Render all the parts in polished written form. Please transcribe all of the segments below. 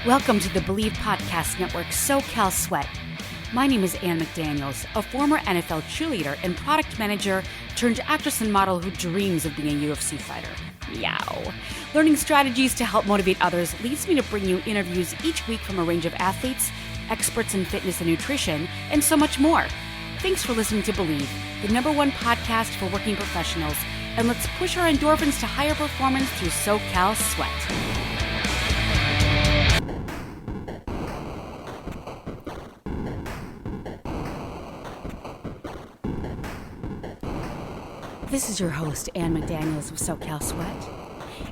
Welcome to the Bleav Podcast Network SoCal Sweat. My name is Anne McDaniels, a former NFL cheerleader and product manager turned actress and model who dreams of being a UFC fighter. Meow. Learning strategies to help motivate others leads me to bring you interviews each week from a range of athletes, experts in fitness and nutrition, and so much more. Thanks for listening to Bleav, the #1 podcast for working professionals, and let's push our endorphins to higher performance through SoCal Sweat. This is your host, Anne McDaniels of SoCal Sweat.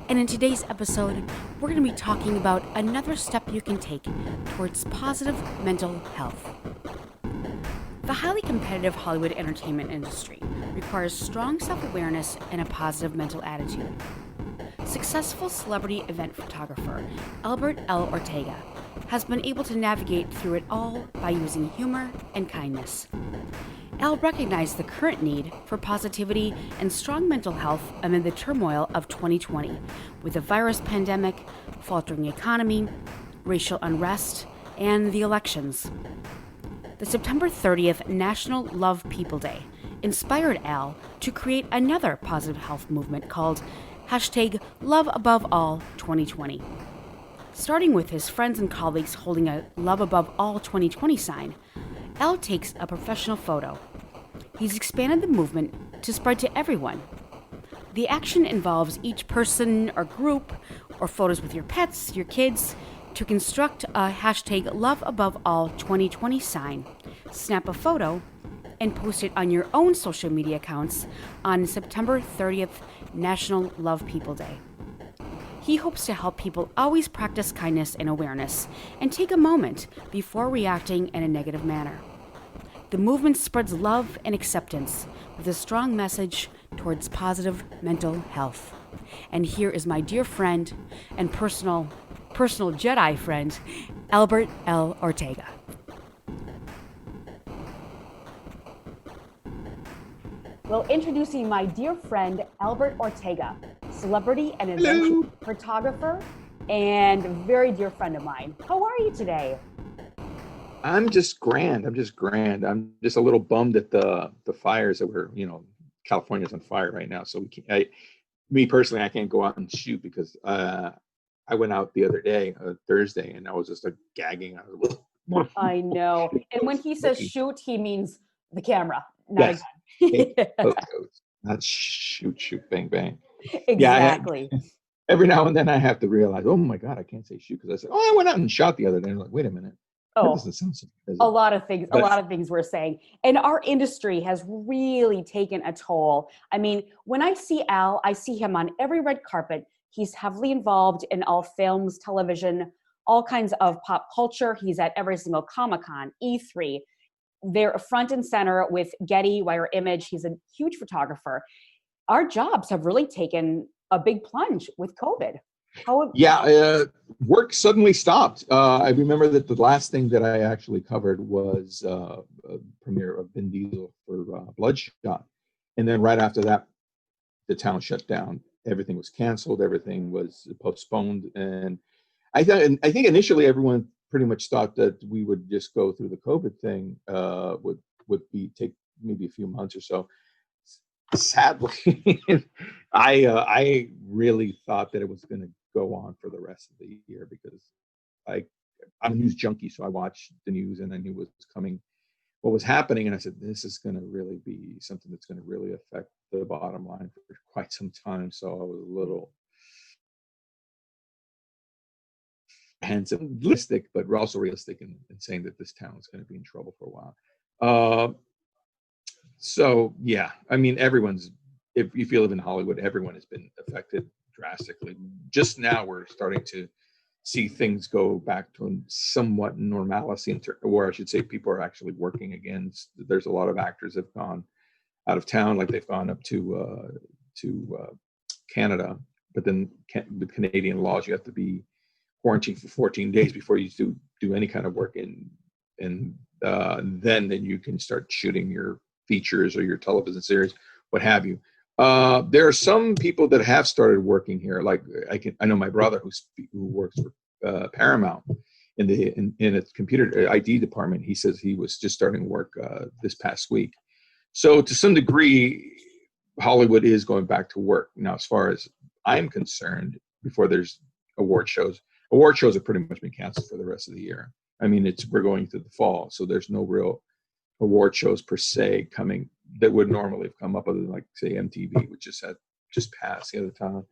And in today's episode, we're going to be talking about another step you can take towards positive mental health. The highly competitive Hollywood entertainment industry requires strong self-awareness and a positive mental attitude. Successful celebrity event photographer Albert L. Ortega has been able to navigate through it all by using humor and kindness. Al recognized the current need for positivity and strong mental health amid the turmoil of 2020, with the virus pandemic, faltering economy, racial unrest, and the elections. The September 30th National Love People Day inspired Al to create another positive health movement called #LoveAboveAll2020. Starting with his friends and colleagues holding a Love Above All 2020 sign, Al takes a professional photo. He's expanded the movement to spread to everyone. The action involves each person or group, or photos with your pets, your kids, to construct a #LoveAboveAll2020 sign, snap a photo, and post it on your own social media accounts on September 30th National Love People Day. He hopes to help people always practice kindness and awareness and take a moment before reacting in a negative manner. The movement spreads love and acceptance with a strong message towards positive mental health. And here is my dear friend and personal Jedi friend, Albert L. Ortega. Well, introducing my dear friend, Albert Ortega, celebrity and event photographer, and a very dear friend of mine. How are you today? I'm just grand. I'm just a little bummed at the fires that were, California's on fire right now. So me personally, I can't go out and shoot because I went out the other day, Thursday, and I was just gagging. I know. And when he says shoot, he means the camera, not a gun. Not shoot, bang, bang. Exactly. Yeah, every now and then I have to realize, oh my God, I can't say shoot because I said, I went out and shot the other day. I'm like, wait a minute. Oh, a lot of things we're saying. And our industry has really taken a toll. I mean, when I see Al, I see him on every red carpet. He's heavily involved in all films, television, all kinds of pop culture. He's at every single Comic-Con, E3. They're front and center with Getty, Wire Image. He's a huge photographer. Our jobs have really taken a big plunge with COVID. Work suddenly stopped. I remember that the last thing that I actually covered was a premiere of Vin Diesel for Bloodshot. And then right after that, the town shut down. Everything was canceled. Everything was postponed. And I think initially everyone pretty much thought that we would just go through the COVID thing, would take maybe a few months or so. Sadly, I really thought that it was going to go on for the rest of the year because I'm a news junkie, so I watched the news and I knew what was happening, and I said, this is going to really be something that's going to really affect the bottom line for quite some time. So I was a little realistic, but we're also realistic in saying that this town is going to be in trouble for a while. So yeah, I mean, if you live in Hollywood, everyone has been affected drastically. Just now we're starting to see things go back to somewhat normalcy, or I should say people are actually working again. There's a lot of actors that have gone out of town, like they've gone up to Canada, but then with Canadian laws, you have to be quarantined for 14 days before you do any kind of work and then you can start shooting your features or your television series, what have you. There are some people that have started working here. Like I know my brother who works for Paramount, in its computer ID department. He says he was just starting work this past week. So to some degree, Hollywood is going back to work now. As far as I'm concerned, before there's award shows have pretty much been canceled for the rest of the year. I mean, we're going to the fall, so there's no real award shows per se coming that would normally have come up, other than like say MTV, which just passed the other time.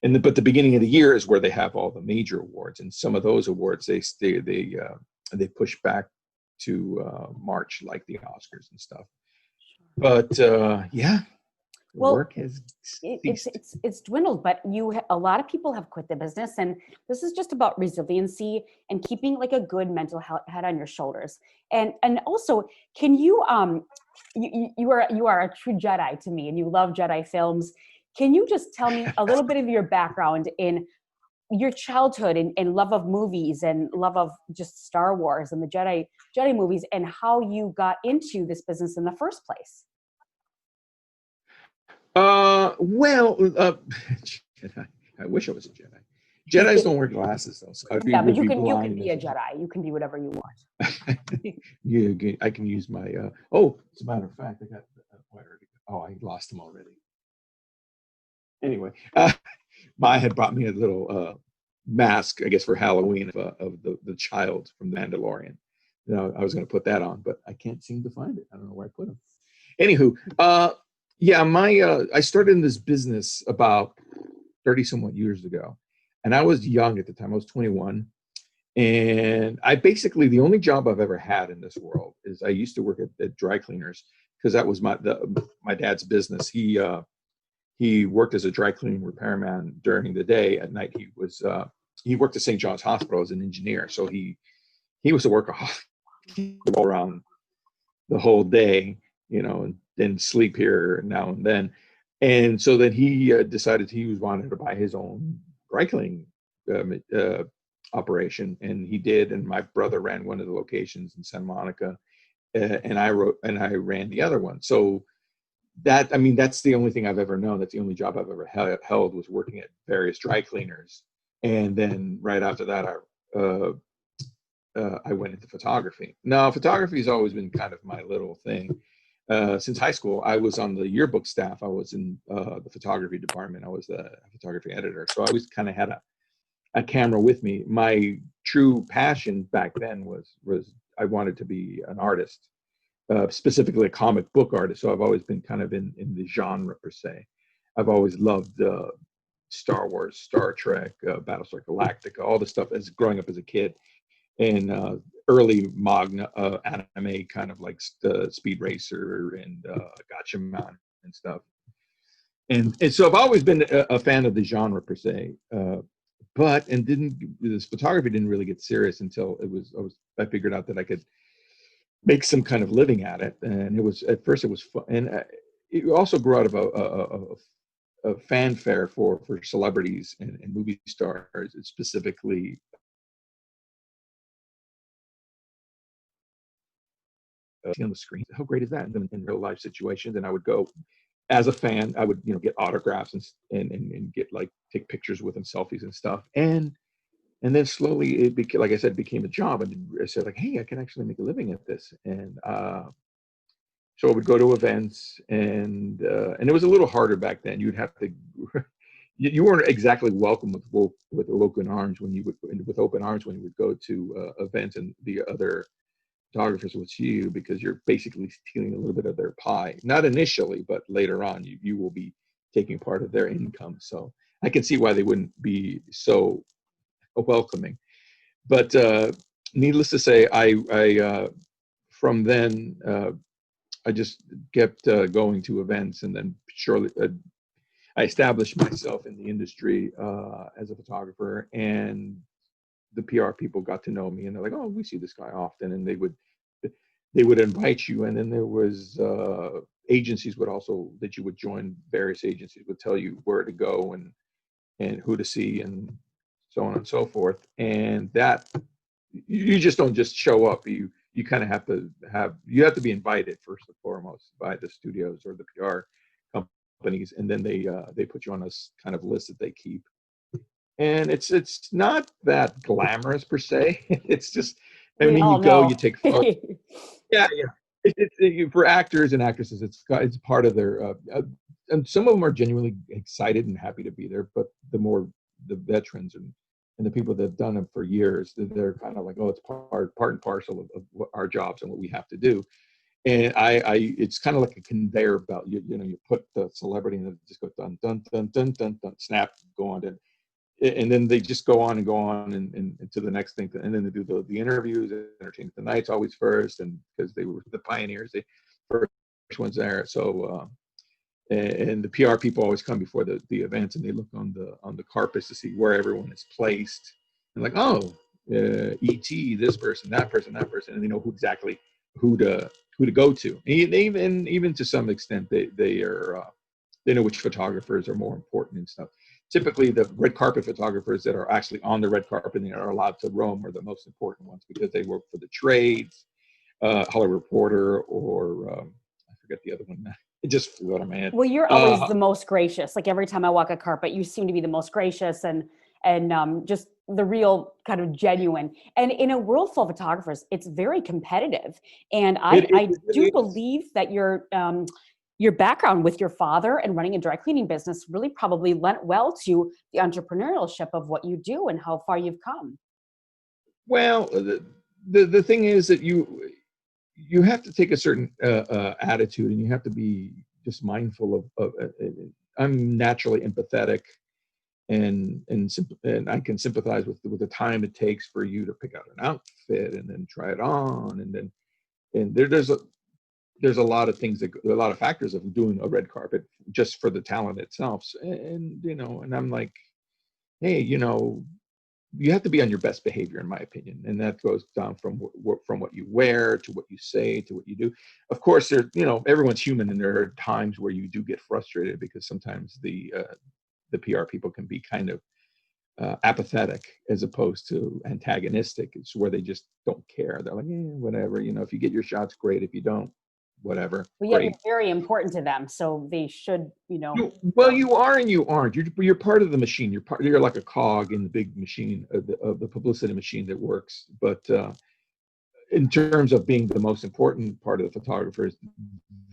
But the beginning of the year is where they have all the major awards, and some of those awards they push back to March, like the Oscars and stuff. But yeah. Well, work has ceased. It's dwindled, but a lot of people have quit the business, and this is just about resiliency and keeping like a good mental head on your shoulders. And also, can you you are a true Jedi to me, and you love Jedi films. Can you just tell me a little bit of your background in your childhood and love of movies and love of just Star Wars and the Jedi movies, and how you got into this business in the first place? Jedi. I wish I was a Jedi. Jedis don't wear glasses though. So yeah, but you can be a Jedi. You can be whatever you want. Yeah, I can use my. Oh, as a matter of fact, I got. I lost them already. Anyway, Maya had brought me a little mask, I guess, for Halloween of the child from The Mandalorian. I was going to put that on, but I can't seem to find it. I don't know where I put them. Anywho, yeah, I started in this business about 30 somewhat years ago, and I was young at the time. I was 21, and I basically, the only job I've ever had in this world is I used to work at dry cleaners, because that was my dad's business. He worked as a dry cleaning repairman during the day. At night, he worked at St. John's Hospital as an engineer, so he was a workaholic. He would go around the whole day, and then sleep here now and then. And so then he decided he wanted to buy his own dry cleaning operation, and he did. And my brother ran one of the locations in Santa Monica, and I ran the other one. So that's the only thing I've ever known. That's the only job I've ever held, was working at various dry cleaners. And then right after that, I went into photography. Now, photography has always been kind of my little thing. Since high school, I was on the yearbook staff. I was in the photography department. I was the photography editor. So I always kind of had a camera with me. My true passion back then was I wanted to be an artist, specifically a comic book artist. So I've always been kind of in the genre per se. I've always loved Star Wars, Star Trek, Battlestar Galactica, all the stuff as growing up as a kid. And early anime, kind of like Speed Racer and Gatchaman and stuff. And so I've always been a fan of the genre per se, this photography didn't really get serious until I figured out that I could make some kind of living at it. And at first it was fun, and it also grew out of a fanfare for celebrities and movie stars, specifically. On the screen, how great is that in real life situations? And I would go as a fan. I would get autographs and get take pictures with them, selfies and stuff. And then slowly it became, like I said, became a job. And I said, hey, I can actually make a living at this. And so I would go to events, and it was a little harder back then. You'd have to you weren't exactly welcome with open arms when you would go to events, and the other photographers would see you, because you're basically stealing a little bit of their pie. Not initially, but later on, you will be taking part of their income. So I can see why they wouldn't be so welcoming. But needless to say, I from then I just kept going to events, and then shortly I established myself in the industry as a photographer, and the PR people got to know me, and they're like, oh, we see this guy often. And they would invite you. And then there was agencies that you would join. Various agencies would tell you where to go and who to see, and so on and so forth. And that, you just don't just show up. You kind of have to be invited first and foremost by the studios or the PR companies, and then they put you on a kind of list that they keep. and it's not that glamorous per se. It's just, I We mean, all you go, know. you take photos. Yeah, yeah. For actors and actresses, it's part of their. And some of them are genuinely excited and happy to be there, but the veterans and the people that have done it for years, they're kind of like, oh, it's part and parcel of what our jobs and what we have to do. And it's kind of like a conveyor belt. You put the celebrity and it just goes dun dun dun dun dun dun, snap, go on, and then they just go on and to the next thing, and then they do the interviews. Entertainment Tonight's always first, and because they were the pioneers, they first ones there. So and the PR people always come before the events, and they look on the carpets to see where everyone is placed, and like, oh, ET, this person, that person, and they know exactly who to go to. And even to some extent, they know which photographers are more important and stuff. Typically, the red carpet photographers that are actually on the red carpet and are allowed to roam are the most important ones, because they work for the trades, Hollywood Reporter, or I forget the other one. It just flew out of my head. Well, you're always the most gracious. Like every time I walk a carpet, you seem to be the most gracious and just the real kind of genuine. And in a world full of photographers, it's very competitive. And I do believe that your background with your father and running a dry cleaning business really probably lent well to the entrepreneurship of what you do and how far you've come. Well, the thing is that you have to take a certain attitude, and you have to be just mindful of I'm naturally empathetic, and I can sympathize with the time it takes for you to pick out an outfit and then try it on, and there's a lot of things a lot of factors of doing a red carpet just for the talent itself. And I'm like, hey, you have to be on your best behavior, in my opinion, and that goes down from what you wear to what you say to what you do. Of course, everyone's human, and there are times where you do get frustrated, because sometimes the PR people can be kind of apathetic as opposed to antagonistic. It's where they just don't care. They're like, whatever. If you get your shots, great. If you don't, whatever. Well, yeah, Great. it's very important to them, so they should, Well, you are and you aren't. You're part of the machine. You're like a cog in the big machine of the publicity machine that works. But in terms of being the most important part of the photographers,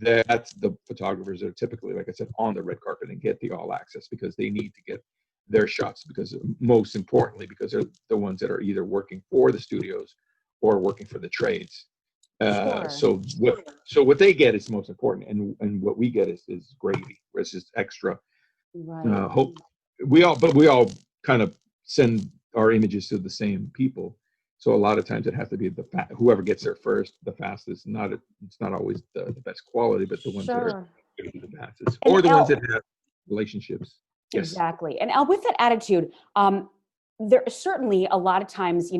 that's the photographers that are typically, like I said, on the red carpet and get the all access, because they need to get their shots, because most importantly, because they're the ones that are either working for the studios or working for the trades. Sure. So what they get is most important, and what we get is gravy, where it's just extra. Right. Hope we all kind of send our images to the same people. So a lot of times it has to be whoever gets there first, the fastest. It's not always the best quality, but the ones that are going to be the fastest, or the ones that have relationships. Yes. Exactly. And with that attitude, there certainly a lot of times,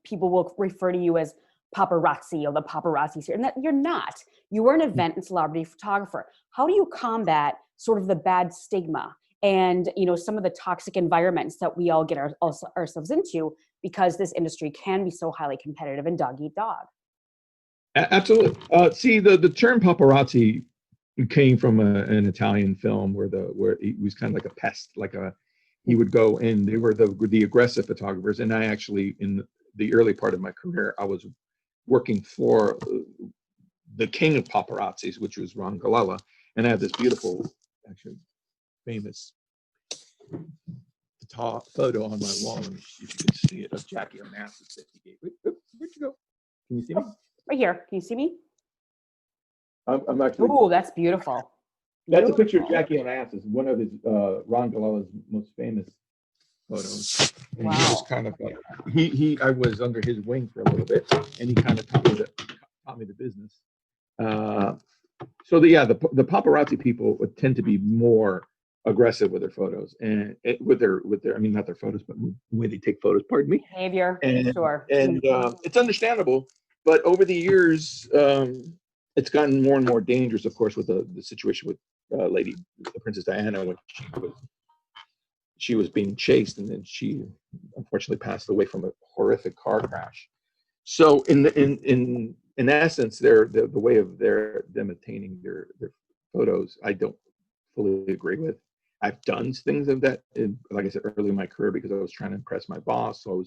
people will refer to you as paparazzi, or the paparazzi's here, and that you're not. You are an event and celebrity photographer. How do you combat sort of the bad stigma and some of the toxic environments that we all get ourselves into, because this industry can be so highly competitive and dog eat dog? Absolutely. See, the term paparazzi came from an Italian film where he was kind of like a pest, he would go in. They were the aggressive photographers, and I actually, in the early part of my career, I was working for the king of paparazzis, which was Ron Galella, and I have this beautiful, actually famous photo on my wall. Let me see if you can see it, of Jackie Onassis that he gave. Where'd you go? Can you see me? Right here. Can you see me? I'm actually. Oh, that's beautiful. That's a picture of Jackie Onassis, one of his Ron Galella's most famous photos. And he was kind of like I was under his wing for a little bit, and he kind of taught me the business. So the paparazzi people would tend to be more aggressive with their photos, and with their I mean, not their photos, but the way they take photos. Pardon me. Behavior. And, Sure. And it's understandable, but over the years, it's gotten more and more dangerous. Of course, with the situation with the Princess Diana, when she was being chased, and then she unfortunately passed away from a horrific car crash. So in essence, the way of them attaining their photos, I don't fully agree with. I've done things of that, like I said, early in my career because I was trying to impress my boss. So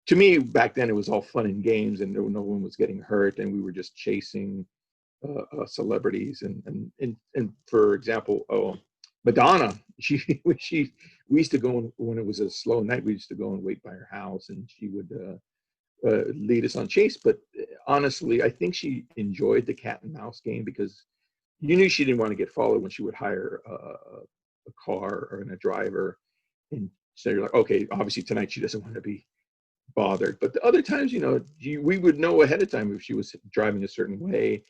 to me, back then, it was all fun and games, and no one was getting hurt, and we were just chasing celebrities. And for example, Madonna, we used to go when it was a slow night. We used to go and wait by her house, and she would lead us on chase. But honestly, I think she enjoyed the cat and mouse game because you knew she didn't want to get followed when she would hire a car or a driver. And so you're like, okay, obviously tonight she doesn't want to be bothered. But the other times, we would know ahead of time if she was driving a certain way.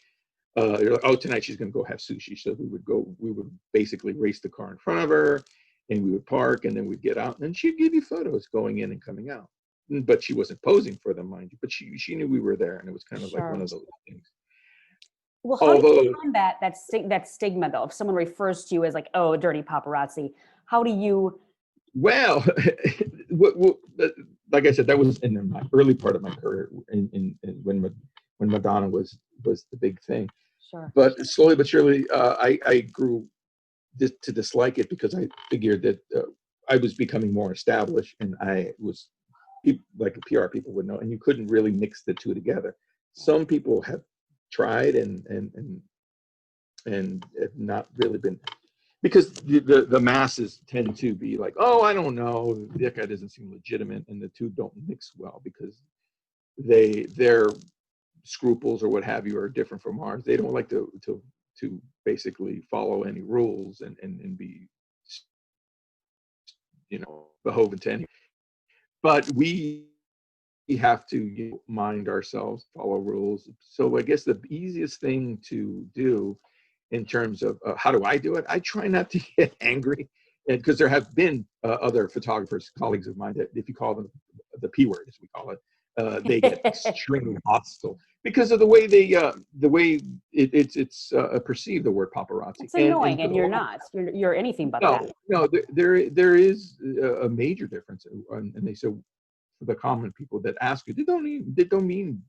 You're like, oh, tonight she's going to go have sushi. So we would basically race the car in front of her, and we would park, and then we'd get out, and then she'd give you photos going in and coming out. But she wasn't posing for them, mind you. But she knew we were there, and it was kind of like one of those things. Well, how do you find that stigma, though? If someone refers to you as like, oh, dirty paparazzi, how do you? Well, like I said, that was in my early part of my career, in when Madonna was the big thing. Sure. But slowly but surely, I grew to dislike it because I figured that I was becoming more established, and I was like PR people would know, and you couldn't really mix the two together. Some people have tried and have not really been, because the masses tend to be like, oh, I don't know, that guy doesn't seem legitimate, and the two don't mix well because their scruples or what have you are different from ours. They don't like to basically follow any rules and be beholden to any. But we have to mind ourselves, follow rules. So I guess the easiest thing to do in terms of how do I do it, I try not to get angry, and because there have been other photographers, colleagues of mine, that if you call them the P word, as we call it, they get extremely hostile because of the way it's perceived, the word paparazzi. It's annoying, and you're not. You're anything but that. No, there is a major difference, and they say for the common people that ask you, they don't mean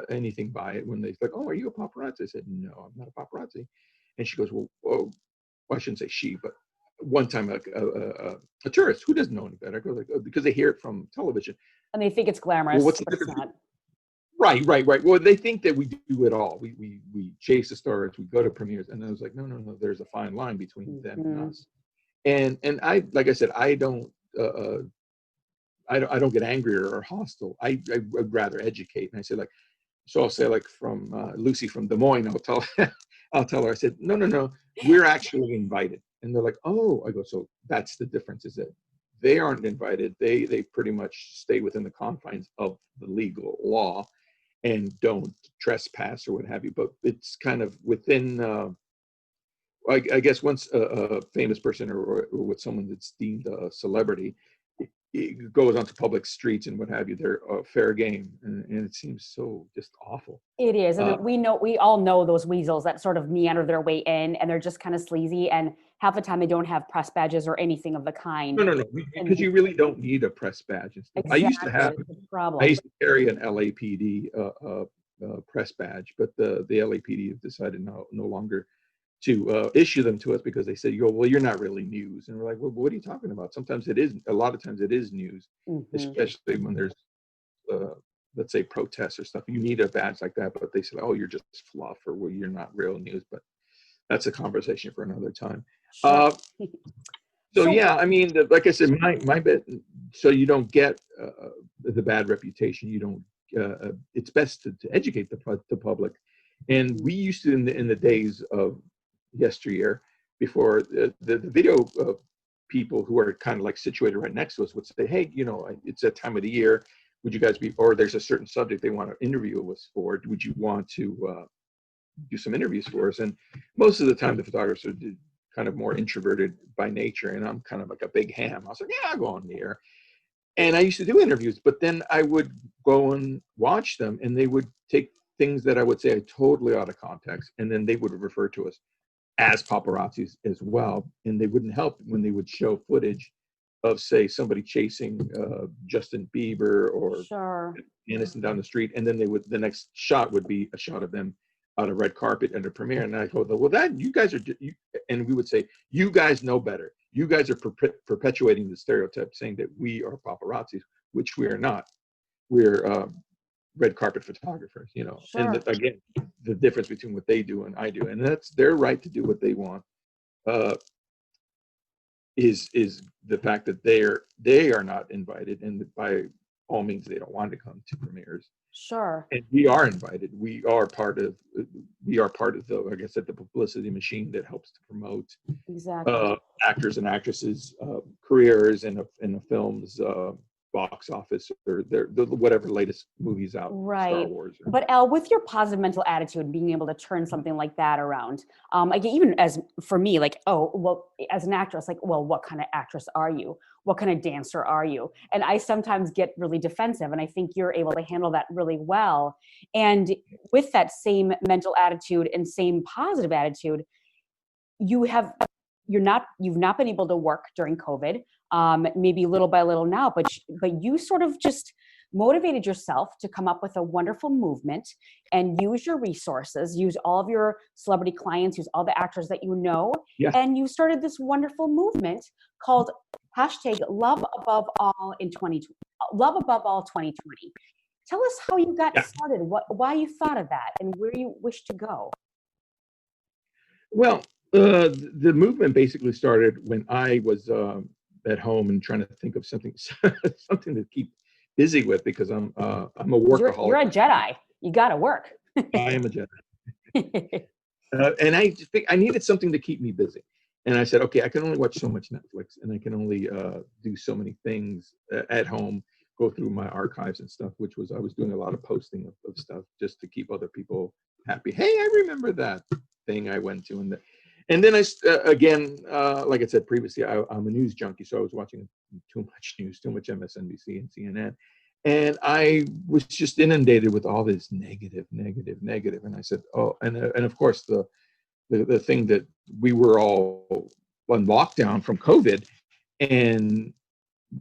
anything by it when they like, oh, are you a paparazzi? I said, no, I'm not a paparazzi. And she goes, well, I shouldn't say she, but one time a tourist who doesn't know any better goes like, oh, because they hear it from television. And they think it's glamorous. Well, what's the difference? Right. Well, they think that we do it all. We chase the stars, we go to premieres, and I was like, no, there's a fine line between them and us. And I, like I said, I don't get angry or hostile. I'd rather educate. And I said, like, so I'll say, like, from Lucy from Des Moines, I'll tell her, I said, no, we're actually invited. And they're like, oh, I go, so that's the difference, is that they aren't invited. They pretty much stay within the confines of the legal law and don't trespass or what have you. But it's kind of within, I guess once a famous person or with someone that's deemed a celebrity, it goes onto public streets and what have you, they're fair game, and it seems so just awful. It is, and we all know those weasels that sort of meander their way in, and they're just kind of sleazy, and half the time they don't have press badges or anything of the kind. No, because you really don't need a press badge. Exactly. I used to have, problem. I used to carry an LAPD press badge, but the LAPD have decided no longer to issue them to us because they said, well, you're not really news. And we're like, well, what are you talking about? Sometimes it is, a lot of times it is news, especially when there's, let's say, protests or stuff. You need a badge like that, but they said, oh, you're just fluff, or well, you're not real news. But that's a conversation for another time. Sure. So yeah, I mean, like I said, my bet, so you don't get the bad reputation. You don't. It's best to educate the public. And we used to, in the days of yesteryear, before the video people who are kind of like situated right next to us would say, hey, it's that time of the year. Would you guys be, or there's a certain subject they want to interview us for. Would you want to do some interviews for us? And most of the time the photographers are kind of more introverted by nature, and I'm kind of like a big ham. I was like, yeah, I'll go on the air. And I used to do interviews, but then I would go and watch them, and they would take things that I would say are totally out of context, and then they would refer to us as paparazzis as well. And they wouldn't help when they would show footage of, say, somebody chasing Justin Bieber or Aniston down the street, and then the next shot would be a shot of them on a red carpet at a premiere. And I go, well, that you guys are, and we would say, you guys know better. you guys are perpetuating the stereotype, saying that we are paparazzis, which we are not. We're red carpet photographers, you know. Sure. And again, the difference between what they do and I do, and that's their right to do what they want, is the fact that they are not invited, and by all means they don't want to come to premieres. Sure. And we are invited. We are part of the, like I said, the publicity machine that helps to promote Exactly. actors and actresses' careers in a film's box office, or the whatever latest movies out, Star Right. Wars. But Elle, with your positive mental attitude, being able to turn something like that around, like even as for me, like, oh, well, as an actress, like, well, what kind of actress are you? What kind of dancer are you? And I sometimes get really defensive, and I think you're able to handle that really well. And with that same mental attitude and same positive attitude, you've not been able to work during COVID, maybe little by little now, but you sort of just motivated yourself to come up with a wonderful movement and use your resources, use all of your celebrity clients, use all the actors that you know, Yeah. and you started this wonderful movement called #Love Above All in 2020. Love Above All 2020. Tell us how you got Yeah. started, why you thought of that, and where you wish to go. Well, the movement basically started when I was at home and trying to think of something something to keep busy with, because I'm a workaholic. You're a Jedi. You got to work. I am a Jedi. And I just think I needed something to keep me busy. And I said, okay, I can only watch so much Netflix, and I can only do so many things at home, go through my archives and stuff, which was, I was doing a lot of posting of stuff just to keep other people happy. Hey, I remember that thing I went to. And then again, like I said previously, I'm a news junkie, so I was watching too much news, too much MSNBC and CNN. And I was just inundated with all this negative. And I said, oh, and of course, the thing that we were all on lockdown from COVID, and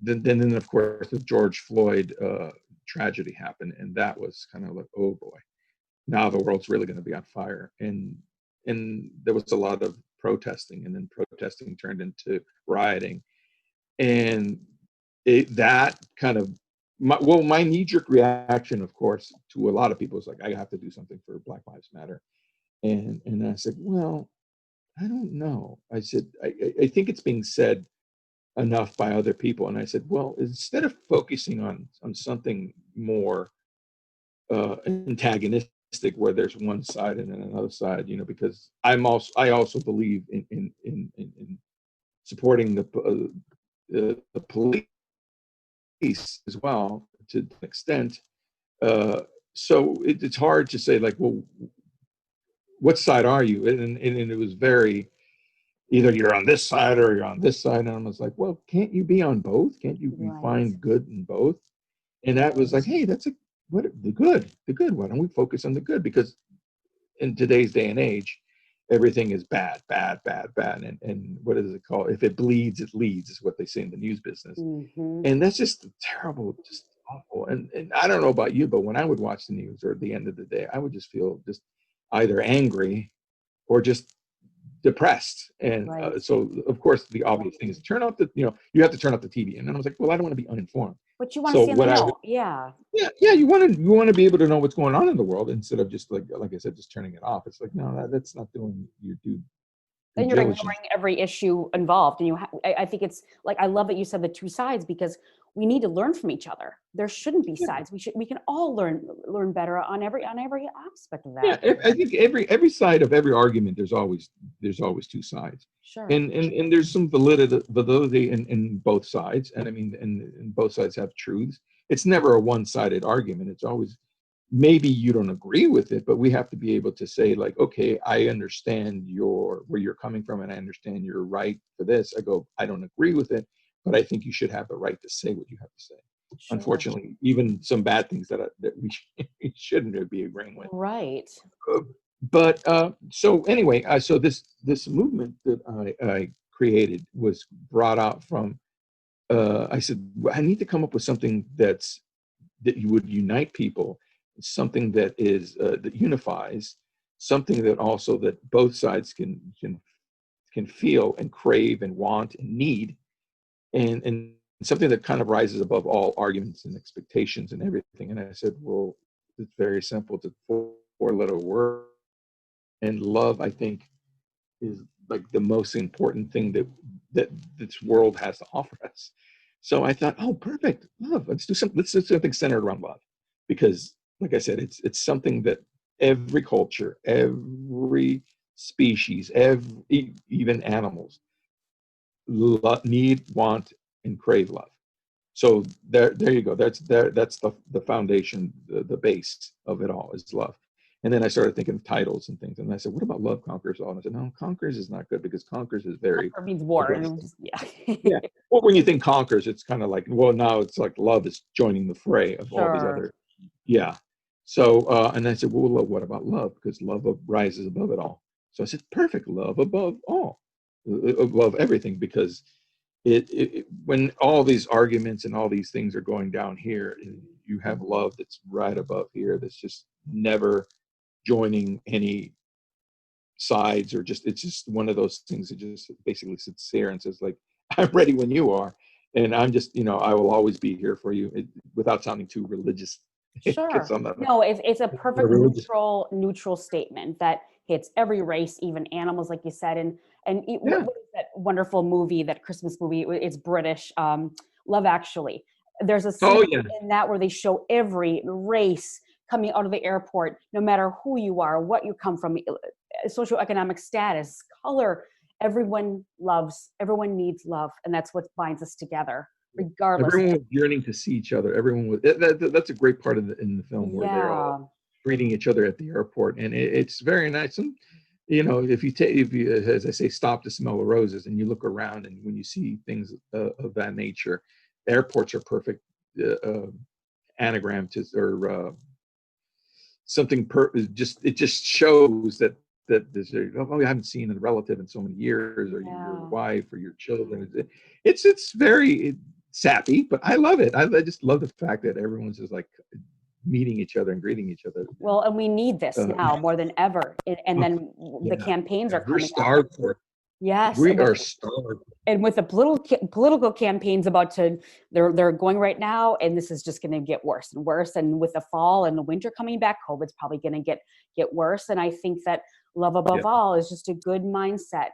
then of course the George Floyd tragedy happened, and that was kind of like, oh boy, now the world's really going to be on fire. And there was a lot of protesting, and then protesting turned into rioting, and that kind of my knee-jerk reaction, of course, to a lot of people is like, I have to do something for Black Lives Matter. And I said, well, I don't know. I said, I think it's being said enough by other people. And I said, well, instead of focusing on something more antagonistic, where there's one side and then another side, you know, because I also Bleav in supporting the police as well, to an extent. So it's hard to say, like, well, what side are you? And it was very, either you're on this side or you're on this side. And I was like, well, can't you be on both? Can't you Right. find good in both? And that was like, hey, that's the good. Why don't we focus on the good? Because in today's day and age, everything is bad. And what is it called? If it bleeds, it leads, is what they say in the news business. Mm-hmm. And that's just terrible, just awful. And I don't know about you, but when I would watch the news, or at the end of the day, I would just feel just either angry or just depressed. And Right. so of course the obvious thing is turn off you have to turn off the TV. And then I was like, well, I don't want to be uninformed. But you want to So stay in the what I know. Yeah. yeah, you want to be able to know what's going on in the world, instead of just like I said, just turning it off. It's like, no, that's not doing your due Then you're diligence. ignoring every issue involved. And I think it's like, I love that you said the two sides, because we need to learn from each other. There shouldn't be sides. We can all learn better on every aspect of that. Yeah, I think every side of every argument, there's always two sides. Sure. And there's some validity in both sides. And I mean, and both sides have truths. It's never a one-sided argument. It's always, maybe you don't agree with it, but we have to be able to say, like, okay, I understand where you're coming from, and I understand you're right for this. I don't agree with it, but I think you should have the right to say what you have to say. Sure. Unfortunately, even some bad things that we shouldn't be agreeing with. Right. But so anyway, so this movement that I created was brought out from. I said, I need to come up with something that you would unite people, something that is that unifies, something that also that both sides can can feel and crave and want and need, and something that kind of rises above all arguments and expectations and everything. And I said, well, it's very simple. It's a four-letter word. And love, I think, is like the most important thing that this world has to offer us. So I thought, oh, perfect, love. Let's do something centered around love, because, like I said, it's something that every culture, every species, even animals need, want, and crave love. So there you go. That's the foundation, the base of it all is love. And then I started thinking of titles and things, and I said, what about Love Conquers All? And I said, no, Conquers is not good, because Conquers is very Conquer means war. aggressive. Yeah. Yeah. Well, when you think Conquers, it's kind of like, well, now it's like love is joining the fray of all these Sure. other. Yeah. So, and I said, well, what about love? Because love rises above it all. So I said, perfect, love above all, above everything, because when all these arguments and all these things are going down here, you have love that's right above here, that's just never joining any sides, or it's just one of those things that just basically sits there and says, like, I'm ready when you are, and I'm just, I will always be here for you, without sounding too religious. Sure. I'm not No, it's a perfect religious. neutral statement that hits every race, even animals, like you said. What is that wonderful movie, that Christmas movie? It's British, Love Actually. There's a scene in that where they show every race coming out of the airport, no matter who you are, what you come from, socioeconomic status, color. Everyone needs love, and that's what binds us together, regardless. Everyone was yearning to see each other. Everyone was. That's a great part in the film, where they're all greeting each other at the airport, and it's very nice. And if you, as I say, stop to smell the roses, and you look around, and when you see things of that nature, airports are perfect anagram to, or something. It just shows that there's you haven't seen a relative in so many years, or your wife or your children. It's very sappy, but I love it. I just love the fact that everyone's just like meeting each other and greeting each other. Well, and we need this now more than ever. And then the campaigns are coming. We're starved for it. Yes, we are starved. And with the political campaigns they're going right now, and this is just going to get worse and worse. And with the fall and the winter coming back, COVID's probably going to get worse. And I think that love above all is just a good mindset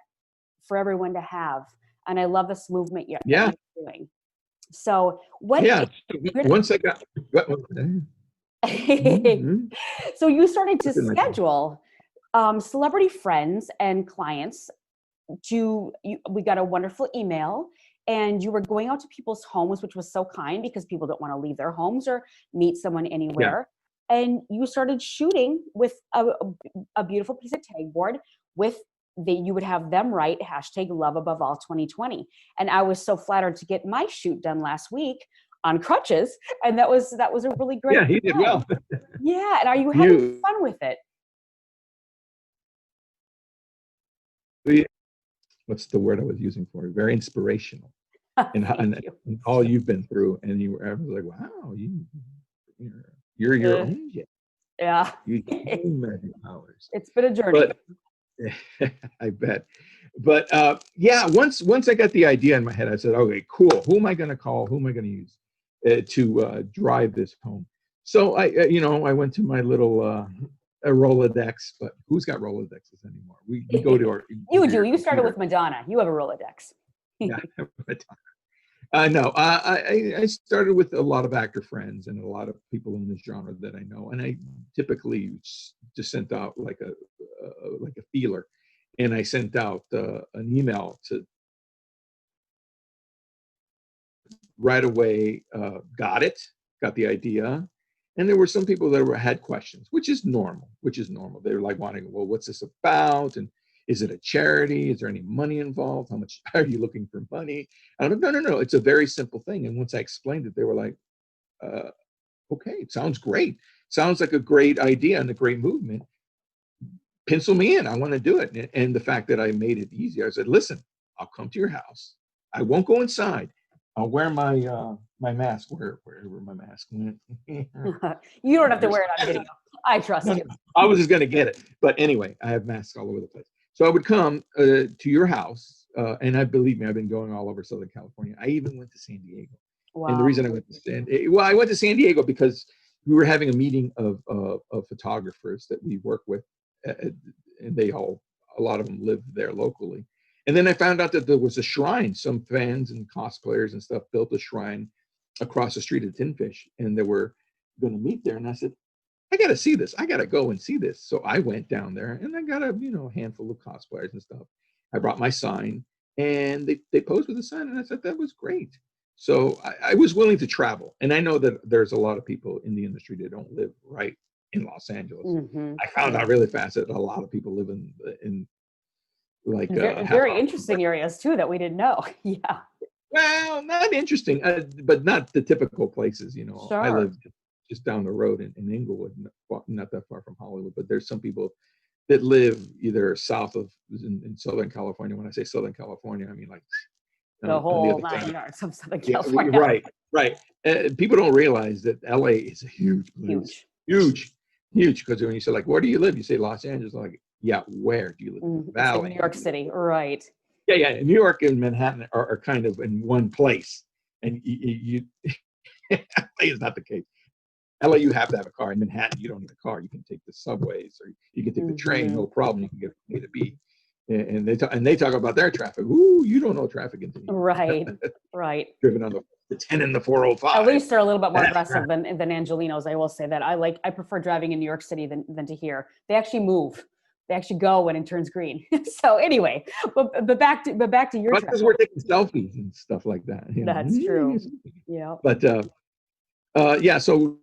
for everyone to have. And I love this movement you're doing. So once I got so you started to schedule celebrity friends and clients. We got a wonderful email, and you were going out to people's homes, which was so kind, because people don't want to leave their homes or meet someone anywhere. And you started shooting with a beautiful piece of tag board you would have them write #LoveAboveAll2020. And I was so flattered to get my shoot done last week on crutches, and that was a really great. Yeah, he did well. Yeah, and are you having fun with it? What's the word I was using for it? Very inspirational, and all you've been through, and I was like, wow, you're your own. Yeah. You magic powers. It's been a journey. But I bet. But once I got the idea in my head, I said, okay, cool. Who am I going to call? Who am I going to use to drive this home? So I went to my little a Rolodex, but who's got Rolodexes anymore? We go to our. You do. You started with Madonna. You have a Rolodex. Yeah, no, I started with a lot of actor friends and a lot of people in this genre that I know, and I typically just sent out like a feeler, and I sent out an email to right away. Got the idea. And there were some people that had questions, which is normal. They were like wanting, well, what's this about? And is it a charity? Is there any money involved? How much are you looking for money? And I'm like, no. It's a very simple thing. And once I explained it, they were like, okay, it sounds great. Sounds like a great idea and a great movement. Pencil me in. I want to do it. And the fact that I made it easy, I said, listen, I'll come to your house. I won't go inside. I'll wear my my mask wherever my mask went. You don't have to wear it on video. I trust you. I was just going to get it. But anyway, I have masks all over the place. So I would come to your house, and I believe me, I've been going all over Southern California. I even went to San Diego. And the Wow. reason I went to I went to San Diego because we were having a meeting of photographers that we work with, and a lot of them live there locally. And then I found out that there was a shrine. Some fans and cosplayers and stuff built a shrine across the street at Tin Fish, and they were going to meet there. And I said, I got to see this. I got to go and see this. So I went down there, and I got a handful of cosplayers and stuff. I brought my sign, and they posed with the sign, and I said that was great. So I was willing to travel, and I know that there's a lot of people in the industry that don't live right in Los Angeles. I found out really fast that a lot of people live in like very interesting areas too that we didn't know. Yeah. Well, not interesting, but not the typical places. Sure. I live just down the road in Inglewood, not that far from Hollywood. But there's some people that live either south of in Southern California. When I say Southern California, I mean like The whole 9 yards of Southern California. Right. People don't realize that LA is a huge place. Huge. Because when you say like, where do you live? You say Los Angeles. Like, yeah, where do you live? Mm-hmm. Valley. Like New York City, right? Yeah. New York and Manhattan are kind of in one place, and you LA is not the case. LA, you have to have a car. In Manhattan, you don't need a car. You can take the subways, or you can take the train, no problem. You can get from A to B. And they talk about their traffic. Ooh, you don't know traffic in New York. Right. Driven on the 10 and the 405. At least they're a little bit more aggressive than Angelinos. I will say that I prefer driving in New York City than to here. They actually move. They actually go when it turns green. So anyway, but back to your. Because we're taking selfies and stuff like that. That's true. Yeah. But yeah. So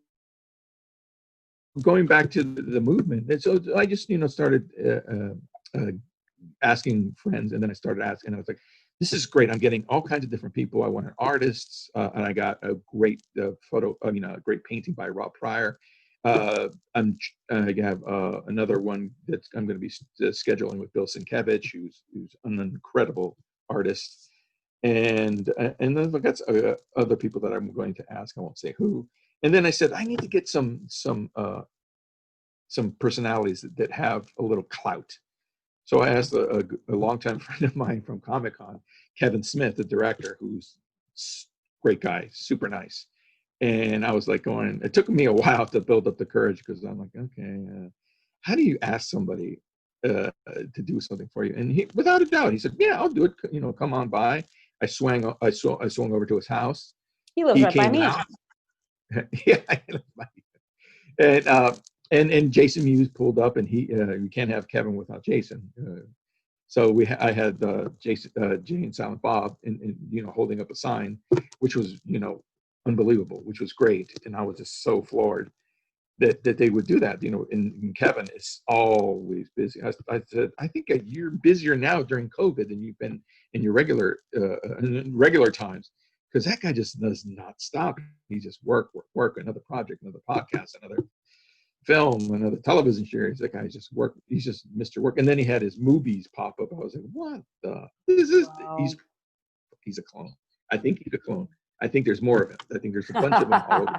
going back to the movement, and so I just started asking friends, and then I started asking. I was like, "This is great! I'm getting all kinds of different people. I wanted artists, and I got a great a great painting by Rob Pryor. I have another one that I'm going to be scheduling with Bill Sienkiewicz, who's an incredible artist, and then I've got other people that I'm going to ask. I won't say who. And then I said I need to get some personalities that have a little clout. So I asked a longtime friend of mine from Comic-Con, Kevin Smith, the director, who's a great guy, super nice. And I was like it took me a while to build up the courage, because I'm like, okay, how do you ask somebody to do something for you? And he, without a doubt, he said, yeah, I'll do it. Come on by. I swung over to his house. He lives right by me. Yeah. And Jason Mewes pulled up, and you can't have Kevin without Jason. So I had Jason, Jay and Silent Bob, and holding up a sign, which was unbelievable, which was great, and I was just so floored that they would do that. And Kevin is always busy. I said, I think you're busier now during COVID than you've been in your regular times, because that guy just does not stop. He just work, another project, another podcast, another film, another television series. That guy's just work. He's just Mr. Work. And then he had his movies pop up. I was like, what the? This is he's a clone. I think he's a clone. I think there's more of him. I think there's a bunch of them all over.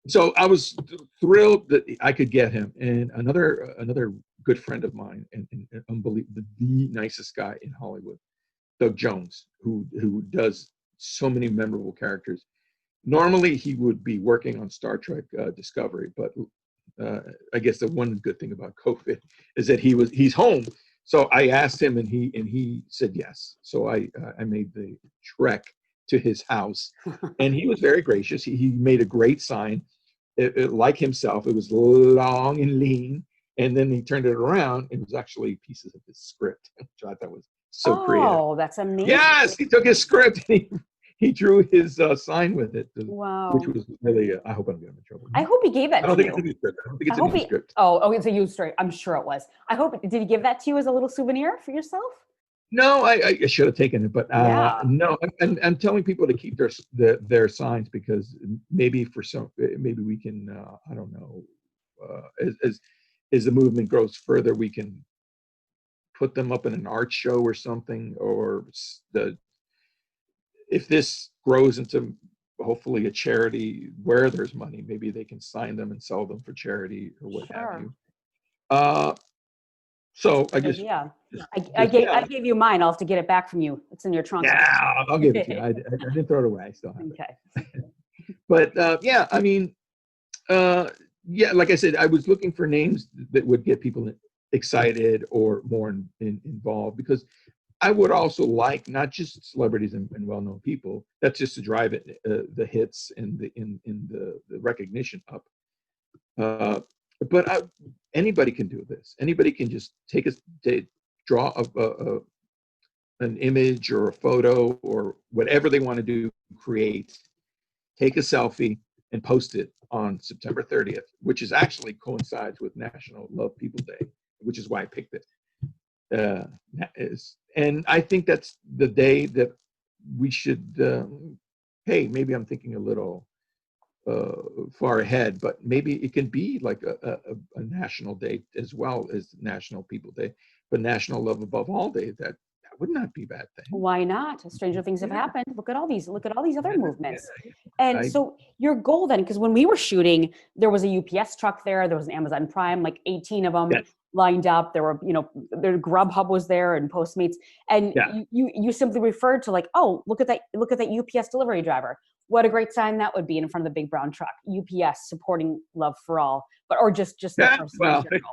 So I was thrilled that I could get him. And another good friend of mine, and unbelievable, the nicest guy in Hollywood, Doug Jones, who does so many memorable characters. Normally, he would be working on Star Trek Discovery, but I guess the one good thing about COVID is that he's home. So I asked him, and he said yes. So I made the trek to his house, and he was very gracious. He made a great sign, like himself. It was long and lean, and then he turned it around. It was actually pieces of his script, which I thought was so creative. Oh, that's amazing! Yes, he took his script and he drew his sign with it. Wow. Which was really, I hope I don't get him in trouble. I hope he gave that to you. I don't think it's a new script. I don't think it's a new script. Oh, it's a used story. I'm sure it was. Did he give that to you as a little souvenir for yourself? No, I should have taken it, but no. I'm telling people to keep their signs, because maybe we can, I don't know, as the movement grows further, we can put them up in an art show or something, or if this grows into hopefully a charity where there's money, maybe they can sign them and sell them for charity or what have you. So I just, Yeah. just, I just yeah, gave you mine. I'll have to get it back from you. It's in your trunk. yeah, I'll give it to you. I didn't throw it away. I still have Okay. it. But yeah, I mean, yeah, like I said, I was looking for names that would get people excited or more involved, because I would also like not just celebrities and well-known people. That's just to drive it, the hits and the recognition up. Uh, but anybody can do this. Anybody can just draw an image or a photo or whatever they want to do, create, take a selfie, and post it on September 30th, which is actually coincides with National Love People Day, which is why I picked it. And I think that's the day that we should. Hey, maybe I'm thinking a little far ahead, but maybe it can be like a national day as well as National People Day, but National Love Above All Day. That would not be a bad thing. Why not? Stranger things have Yeah. happened. Look at all these other movements. Yeah. And so your goal then, because when we were shooting, there was a UPS truck there, there was an Amazon Prime, like 18 of them Yes. lined up. There were, their Grubhub was there and Postmates. And Yeah. you simply referred to like, oh, look at that UPS delivery driver. What a great sign that would be in front of the big brown truck. UPS supporting love for all, or just the Yeah, person well, in general.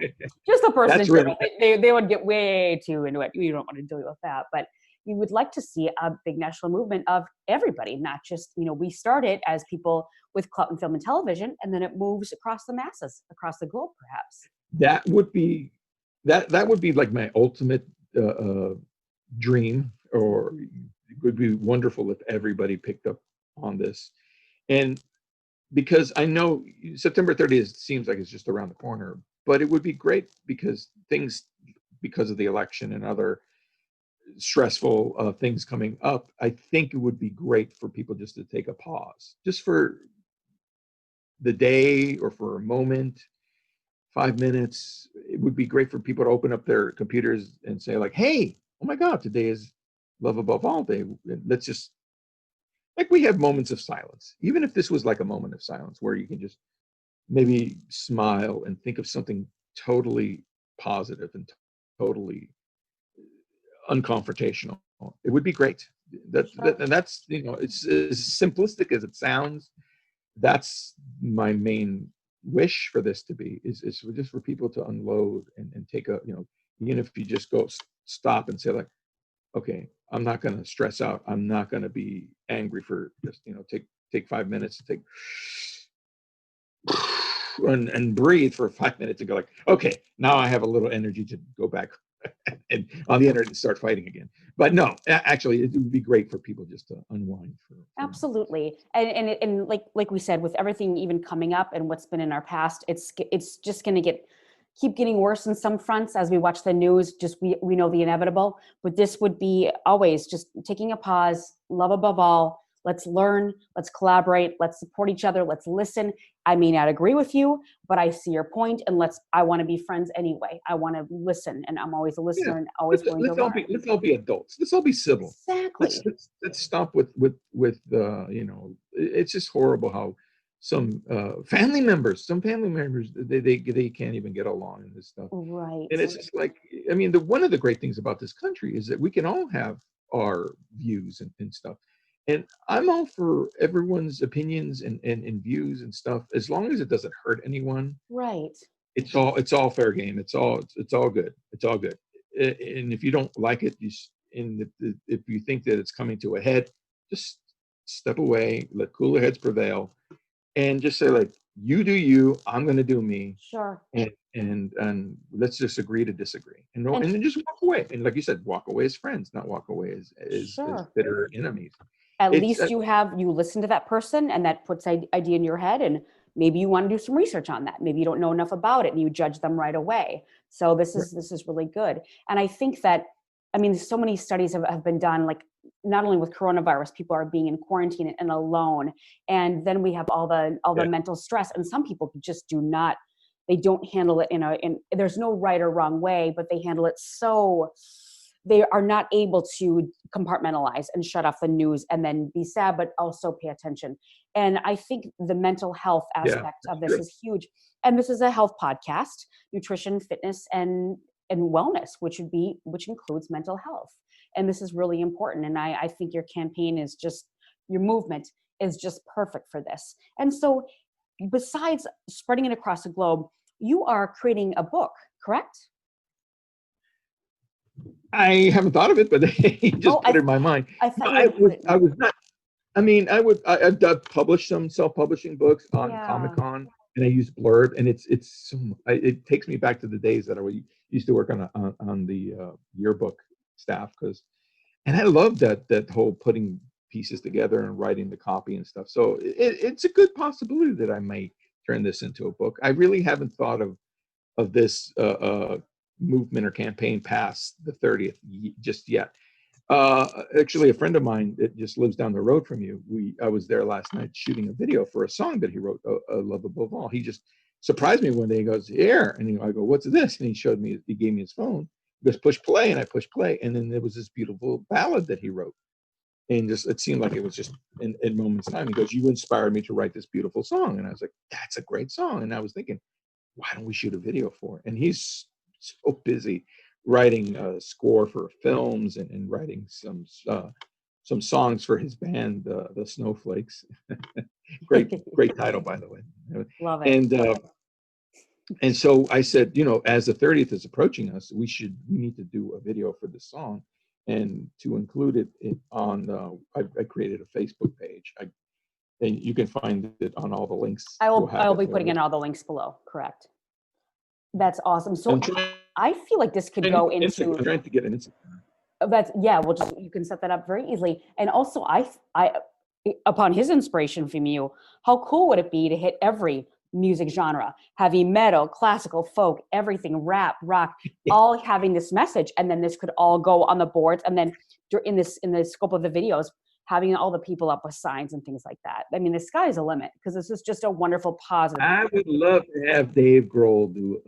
Just the person in that's general. really- They would get way too into it. You don't want to deal with that, but you would like to see a big national movement of everybody, not just, we started as people with clout in film and television, and then it moves across the masses, across the globe, perhaps. that would be like my ultimate dream, or it would be wonderful if everybody picked up on this. And because I know September 30th seems like it's just around the corner, but it would be great because of the election and other stressful things coming up, I think it would be great for people just to take a pause, just for the day or for a moment, 5 minutes. It would be great for people to open up their computers and say like, hey, oh my God, today is Love Above All Day. Let's just, like, we have moments of silence. Even if this was like a moment of silence where you can just maybe smile and think of something totally positive and totally unconfrontational, it would be great. And that's, it's as simplistic as it sounds. That's my main wish for this to be, is just for people to unload and take a, even if you just go stop and say like, okay, I'm not going to stress out. I'm not going to be angry for just, take 5 minutes to take and breathe for 5 minutes and go like, okay, now I have a little energy to go back and on the internet and start fighting again. But no, actually, it would be great for people just to unwind. Absolutely, and like we said, with everything even coming up and what's been in our past, it's just going to keep getting worse in some fronts as we watch the news. Just we know the inevitable, but this would be always just taking a pause. Love above all. Let's learn, let's collaborate, let's support each other, let's listen. I may not agree with you, but I see your point, and I want to be friends anyway. I want to listen, and I'm always a listener and always willing to learn. Let's all be adults. Let's all be civil. Exactly. Let's stop with it's just horrible how some family members they can't even get along in this stuff. Right. And it's just like, I mean, one of the great things about this country is that we can all have our views and stuff. And I'm all for everyone's opinions and views and stuff, as long as it doesn't hurt anyone. Right. It's all fair game. It's all good. It's all good. And if you don't like it, if you think that it's coming to a head, just step away, let cooler heads prevail, and just say like, you do you, I'm going to do me. Sure. And let's just agree to disagree, and then just walk away. And like you said, walk away as friends, not walk away as bitter enemies. At least you listen to that person, and that puts idea in your head, and maybe you want to do some research on that. Maybe you don't know enough about it and you judge them right away. So this is really good. And I think that, I mean, so many studies have been done, like not only with coronavirus, people are being in quarantine and alone. And then we have all the mental stress, and some people just they don't handle it in there's no right or wrong way, but they handle it so they are not able to compartmentalize and shut off the news and then be sad, but also pay attention. And I think the mental health aspect of this is huge. And this is a health podcast, nutrition, fitness, and and wellness, which includes mental health. And this is really important. And I think your campaign is your movement is just perfect for this. And so besides spreading it across the globe, you are creating a book, correct? I haven't thought of it, but he just put it in my mind. I thought I was not. I mean, I've published some self-publishing books on Comic-Con, and I use Bleav, and it takes me back to the days that I used to work on the yearbook staff, and I love that whole putting pieces together and writing the copy and stuff. So it's a good possibility that I may turn this into a book. I really haven't thought of this movement or campaign past the 30th just yet. Actually, a friend of mine that just lives down the road from you, I was there last night shooting a video for a song that he wrote, Love Above All. He just surprised me one day. He goes, here. And I go, what's this? And he gave me his phone. He goes, push play. And I pushed play. And then there was this beautiful ballad that he wrote. And it seemed like it was just in moments time. He goes, you inspired me to write this beautiful song. And I was like, that's a great song. And I was thinking, why don't we shoot a video for it? And he's so busy writing a score for films and writing some songs for his band, the Snowflakes. great title, by the way. Love it. And so I said, as the 30th is approaching us, we need to do a video for this song, and to include it on. I created a Facebook page. And you can find it on all the links. I'll be putting in all the links below. Correct. That's awesome. So I feel like this could go into. I'm trying to get an Instagram. You can set that up very easily. And also, I upon his inspiration from you, how cool would it be to hit every music genre, heavy metal, classical, folk, everything, rap, rock, all having this message, and then this could all go on the boards, and then in the scope of the videos, having all the people up with signs and things like that. I mean, the sky's the limit, because this is just a wonderful positive. I would love to have Dave Grohl do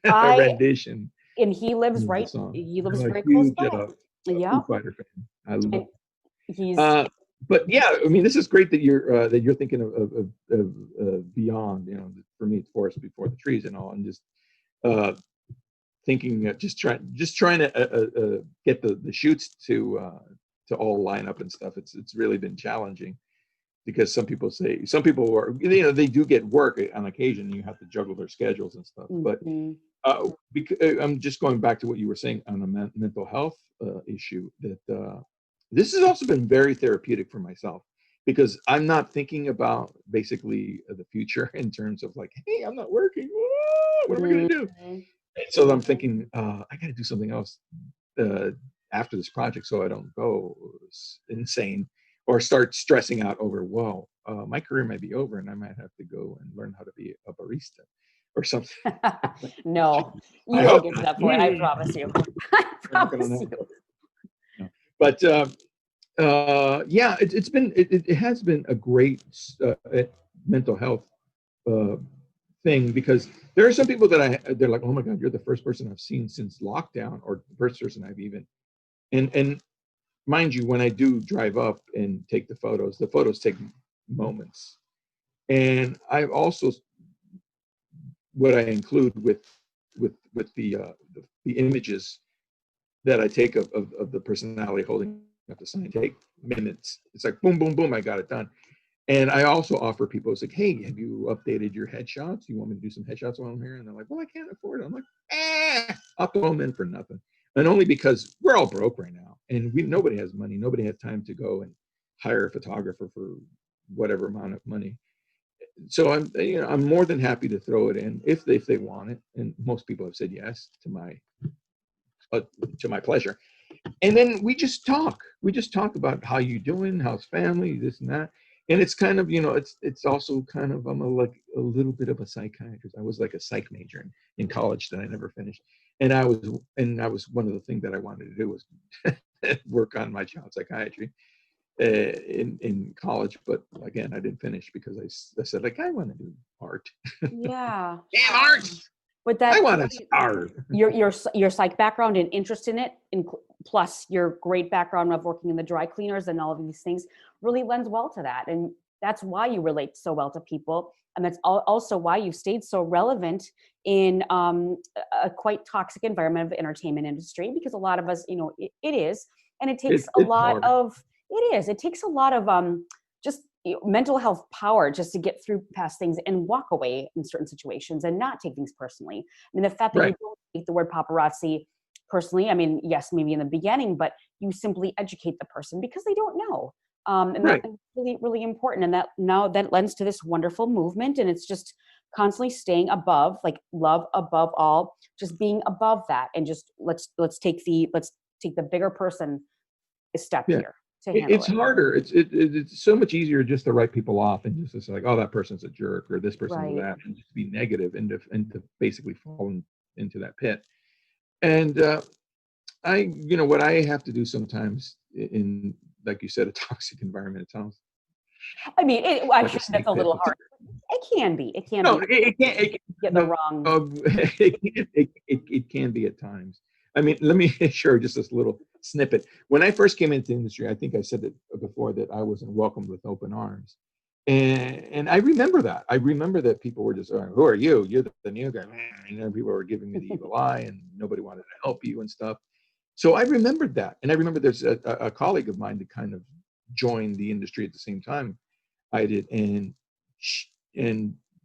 a rendition. And he lives very close by. Yeah. Fighter fan. I love it. But yeah, I mean, this is great that you're thinking of beyond. For me, it's forest before the trees and all, and just thinking, just trying to get the shoots to all line up and stuff. It's really been challenging, because some people are, they do get work on occasion, and you have to juggle their schedules and stuff. Mm-hmm. But I'm just going back to what you were saying on the mental health issue, that this has also been very therapeutic for myself, because I'm not thinking about basically the future in terms of like, hey, I'm not working. What am I going to do? And so I'm thinking, I got to do something else after this project, so I don't go insane or start stressing out over, my career might be over and I might have to go and learn how to be a barista or something. No, you won't get to that point. I promise you. I promise you. But it has been a great mental health thing, because there are some people that they're like, oh my God, you're the first person I've seen since lockdown, or the first person I've even, and mind you, when I do drive up and take the photos take moments. And I've also, what I include with the images that I take of the personality holding up the sign, take minutes. It's like boom, boom, boom, I got it done. And I also offer people, it's like, hey, have you updated your headshots? You want me to do some headshots while I'm here? And they're like, well, I can't afford it. I'm like, I'll throw them in for nothing. And only because we're all broke right now, and nobody has money. Nobody has time to go and hire a photographer for whatever amount of money. So I'm more than happy to throw it in if they want it. And most people have said yes to my pleasure. And then we just talk about how you doing, how's family, this and that. And it's kind of, it's also kind of, I'm a little bit of a psychiatrist. I was like a psych major in college that I never finished. And I was one of the things that I wanted to do was work on my child psychiatry in college. But again, I didn't finish because I said, like, I want to do art. Yeah. Damn art. But that, I want to art. Your psych background and interest in it, plus your great background of working in the dry cleaners and all of these things, really lends well to that. And That's why you relate so well to people. And that's also why you've stayed so relevant in a quite toxic environment of the entertainment industry, because a lot of us, it is. And it takes a It's lot hard. of, it takes a lot of just mental health power just to get through past things and walk away in certain situations and not take things personally. I mean, the fact that Right. you don't take the word paparazzi personally, I mean, yes, maybe in the beginning, but you simply educate the person because they don't know. And Right. that's really, really important. And that lends to this wonderful movement. And it's just constantly staying above, like love above all, just being above that. And just let's take the bigger person a step Yeah. here to handle It's it. harder. It's so much easier just to write people off and just to say like, oh, that person's a jerk or this person's Right. that, and just to be negative and to basically fall into that pit. And what I have to do sometimes in, like you said, a toxic environment, it sounds I mean, like a that's snake a pit. little hard. It can be. It can No, be. it can't. Get the wrong. It can be at times. I mean, let me share just this little snippet. When I first came into the industry, I think I said it before that I wasn't welcomed with open arms, and I remember that. I remember that people were just, "Who are you? You're the new guy," and then people were giving me the evil eye, and nobody wanted to help you and stuff. So I remembered that, and I remember there's a colleague of mine that kind of joined the industry at the same time I did, and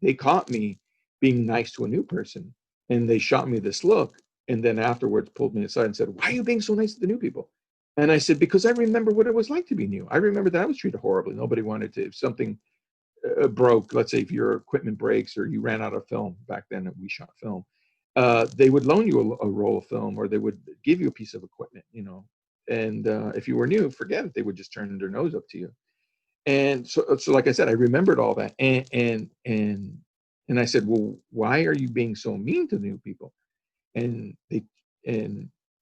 they caught me being nice to a new person, and they shot me this look, and then afterwards pulled me aside and said, "Why are you being so nice to the new people?" And I said, "Because I remember what it was like to be new. I remember that I was treated horribly. Nobody wanted to. If something broke, let's say if your equipment breaks or you ran out of film back then, we shot film. They would loan you a roll of film, or they would give you a piece of equipment, And if you were new, forget it. They would just turn their nose up to you. And so like I said, I remembered all that, and I said, "Well, why are you being so mean to new people?" And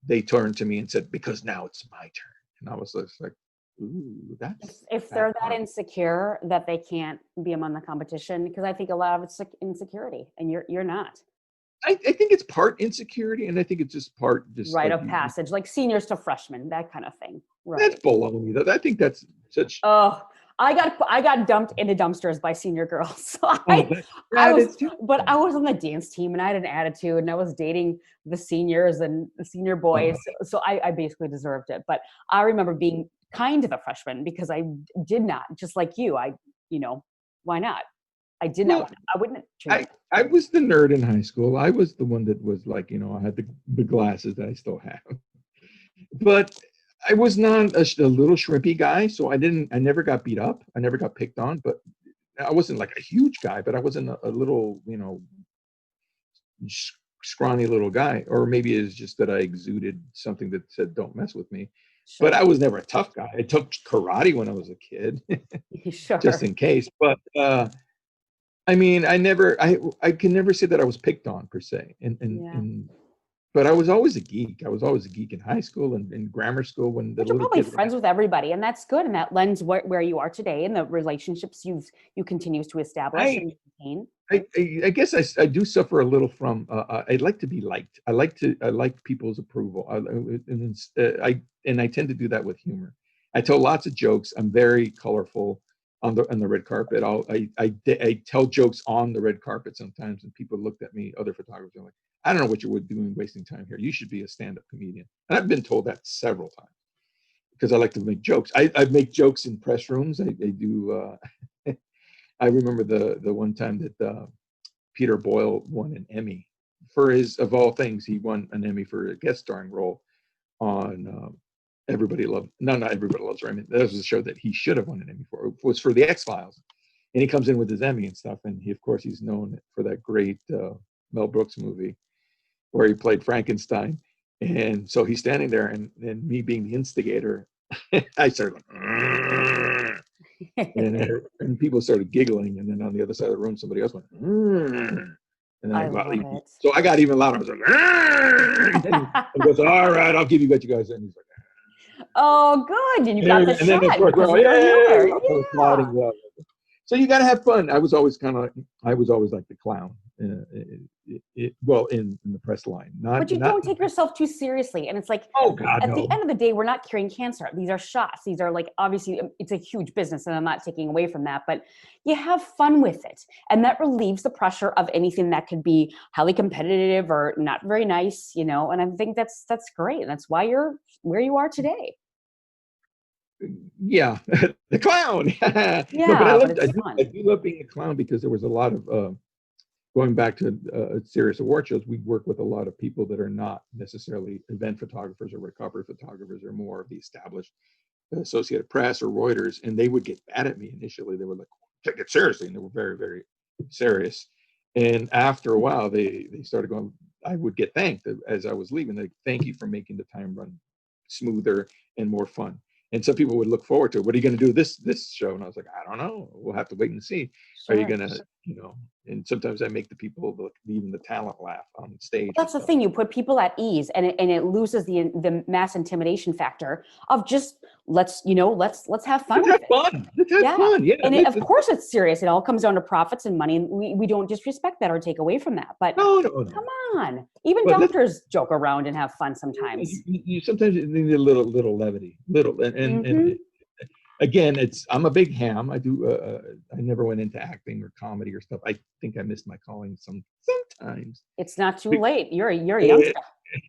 they turned to me and said, "Because now it's my turn." And I was just like, "Ooh, that's If that they're that part." insecure that they can't be among the competition, because I think a lot of it's insecurity, and you're not. I think it's part insecurity, and I think it's just part just Rite like of passage, like seniors to freshmen, that kind of thing. that's Right. baloney. I think that's such. Oh, I got dumped into dumpsters by senior girls. So Oh, that is too. I was on the dance team and I had an attitude and I was dating the seniors and the senior boys. So I basically deserved it. But I remember being kind to the freshmen because I did not, just like you. Why not? I did Well, not. I wouldn't treat them. I was the nerd in high school. I was the one that was like, I had the glasses that I still have. But I was not a little shrimpy guy, so I never got beat up. I never got picked on, but I wasn't like a huge guy, but I wasn't a little, scrawny little guy. Or maybe it's just that I exuded something that said, "Don't mess with me." Sure. But I was never a tough guy. I took karate when I was a kid, Sure. just in case. But I mean, I can never say that I was picked on per se. Yeah. But I was always a geek. I was always a geek in high school and in grammar school when the But you're little probably kid. friends with everybody, and that's good. And that lends where you are today and the relationships you continues to establish I and maintain. I guess I do suffer a little from. I like to be liked. I like people's approval. I tend to do that with humor. I tell lots of jokes. I'm very colorful on the red carpet. I tell jokes on the red carpet sometimes, and people looked at me. Other photographers are like, "I don't know what you're doing, wasting time here. You should be a stand-up comedian." And I've been told that several times because I like to make jokes. I make jokes in press rooms. I do. I remember the one time that Peter Boyle won an Emmy for his, of all things, he won an Emmy for a guest starring role on Everybody Loves. No, not Everybody Loves Raymond. That was a show that he should have won an Emmy for. It was for the X-Files, and he comes in with his Emmy and stuff. And of course, he's known for that great Mel Brooks movie where he played Frankenstein. And so he's standing there, and me being the instigator, I started like, and people started giggling, and then on the other side of the room, somebody else went, and then I love it. so I got even louder. I was like, and he goes, "All right, I'll give you what you guys." And he's like, Oh, good. And you got the and then of shot course we're because all, of your "Yay!" humor. We're applauding. So you got to have fun. I was always like the clown. well, in the press line, But you don't take yourself too seriously. And it's like, oh God, at no. the end of the day, we're not curing cancer. These are shots. These are like, obviously, it's a huge business, and I'm not taking away from that, but you have fun with it. And that relieves the pressure of anything that could be highly competitive or not very nice, And I think that's great. And that's why you're where you are today. Yeah, the clown. No, but Yeah, but it's fun. I do love being a clown, because there was a lot of going back to serious award shows. We work with a lot of people that are not necessarily event photographers or recovery photographers, or more of the established Associated Press or Reuters, and they would get mad at me initially. They were like, take it seriously, and they were very, very serious. And after a while, they started going. I would get thanked as I was leaving. They thank you for making the time run smoother and more fun. And some people would look forward to it. What are you going to do this show? And I was like, I don't know. We'll have to wait and see. Sure. Are you going to, and sometimes I make the people, even the talent, laugh on stage. Well, that's the thing. You put people at ease, and it loses the mass intimidation factor of just let's have fun with it. Let's have fun. Yeah. And of course it's serious. It all comes down to profits and money, and we don't disrespect that or take away from that. But no. Come on, even doctors joke around and have fun sometimes. You sometimes need a little levity, and again, I'm a big ham. I do. I never went into acting or comedy or stuff. I think I missed my calling sometimes. It's not too late. You're a youngster.